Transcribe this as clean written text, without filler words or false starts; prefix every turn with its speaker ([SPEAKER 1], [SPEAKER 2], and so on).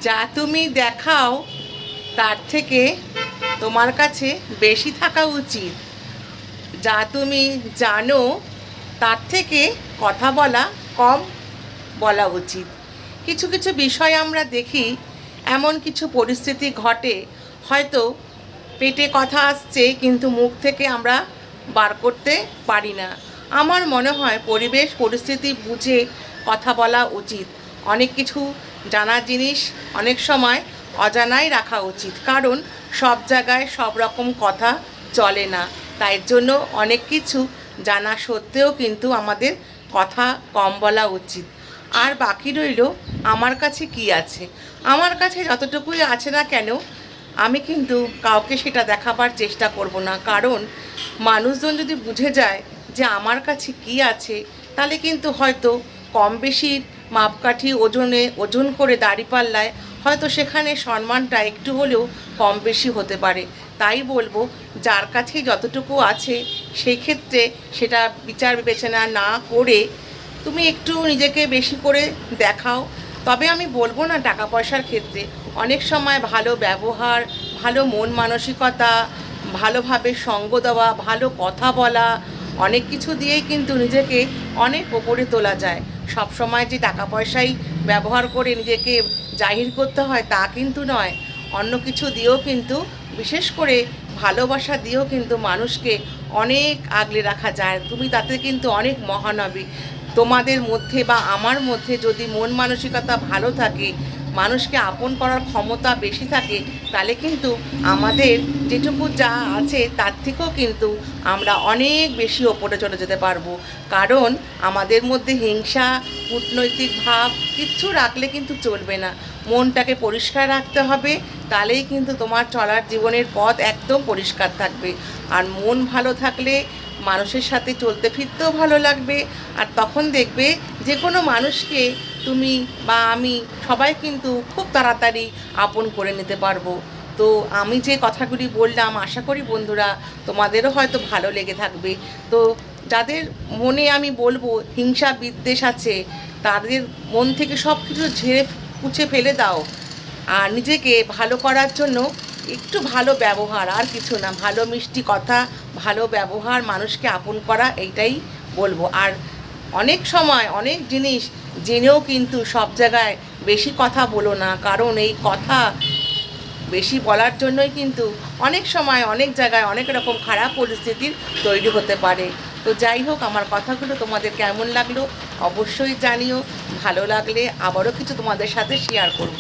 [SPEAKER 1] যা তুমি দেখাও তার থেকে তোমার কাছে বেশি থাকা উচিত। যা তুমি জানো তার থেকে কথা বলা কম বলা উচিত। কিছু কিছু বিষয় আমরা দেখি, এমন কিছু পরিস্থিতি ঘটে, হয়তো পেটে কথা আসছে কিন্তু মুখ থেকে আমরা বার করতে পারি না। আমার মনে হয় পরিবেশ পরিস্থিতি বুঝে কথা বলা উচিত। অনেক কিছু জানার জিনিস অনেক সময় অজানাই রাখা উচিত, কারণ সব জায়গায় সব রকম কথা চলে না। তাই জন্য অনেক কিছু জানা সত্ত্বেও কিন্তু আমাদের কথা কম বলা উচিত। আর বাকি রইল আমার কাছে কি আছে। আমার কাছে যতটুকুই আছে না কেন, আমি কিন্তু কাউকে সেটা দেখাবার চেষ্টা করব না, কারণ মানুষজন যদি বুঝে যায় যে আমার কাছে কি আছে, তাহলে কিন্তু হয়তো কম বেশির মাপকাঠি ওজন করে দাঁড়িপাল্লায় হয়তো সেখানে সম্মানটা একটু হলেও কম বেশি হতে পারে। তাই বলবো, যার কাছে যতটুকু আছে সেই ক্ষেত্রে সেটা বিচার বিবেচনা না করে তুমি একটু নিজেকে বেশি করে দেখাও। তবে আমি বলবো না টাকা পয়সার ক্ষেত্রে, অনেক সময় ভালো ব্যবহার, ভালো মন মানসিকতা, ভালোভাবে সঙ্গ দেওয়া, ভালো কথা বলা, অনেক কিছু দিয়েই কিন্তু নিজেকে অনেক ওপরে তোলা যায়। সব সময় যে টাকা পয়সাই ব্যবহার করে নিজেকে জাহির করতে হয় তা কিন্তু নয়। অন্য কিছু দিয়েও কিন্তু, বিশেষ করে ভালোবাসা দিয়েও কিন্তু মানুষকে অনেক আগলে রাখা যায়। তুমি তাতে কিন্তু অনেক মহানবী। তোমাদের মধ্যে বা আমার মধ্যে যদি মন মানসিকতা ভালো থাকে, মানুষকে আপন করার ক্ষমতা বেশি থাকে, তাহলে কিন্তু আমাদের যেটুকু যা আছে তার থেকেও কিন্তু আমরা অনেক বেশি ওপরে চলে যেতে পারবো। কারণ আমাদের মধ্যে হিংসা, কূটনৈতিক ভাব কিচ্ছু রাখলে কিন্তু চলবে না। মনটাকে পরিষ্কার রাখতে হবে, তাহলেই কিন্তু তোমার চলার জীবনের পথ একদম পরিষ্কার থাকবে। আর মন ভালো থাকলে মানুষের সাথে চলতে ফিরতেও ভালো লাগবে। আর তখন দেখবে যে কোনো মানুষকে তুমি বা আমি সবাই কিন্তু খুব তাড়াতাড়ি আপন করে নিতে পারবো। তো আমি যে কথাগুলি বললাম, আশা করি বন্ধুরা তোমাদেরও হয়তো ভালো লেগে থাকবে। তো যাদের মনে আমি বলবো হিংসা বিদ্বেষ আছে, তাদের মন থেকে সব কিছু ঝেড়ে মুছে ফেলে দাও। আর নিজেকে ভালো করার জন্য একটু ভালো ব্যবহার, আর কিছু না, ভালো মিষ্টি কথা, ভালো ব্যবহার, মানুষকে আপন করা, এইটাই বলবো। আর অনেক সময় অনেক জিনিস জেনেও কিন্তু সব জায়গায় বেশি কথা বলো না, কারণ এই কথা বেশি বলার জন্যই কিন্তু অনেক সময় অনেক জায়গায় অনেক রকম খারাপ পরিস্থিতির তৈরি হতে পারে। তো যাই হোক, আমার কথাগুলো তোমাদের কেমন লাগলো অবশ্যই জানিও। ভালো লাগলে আবারও কিছু তোমাদের সাথে শেয়ার করব।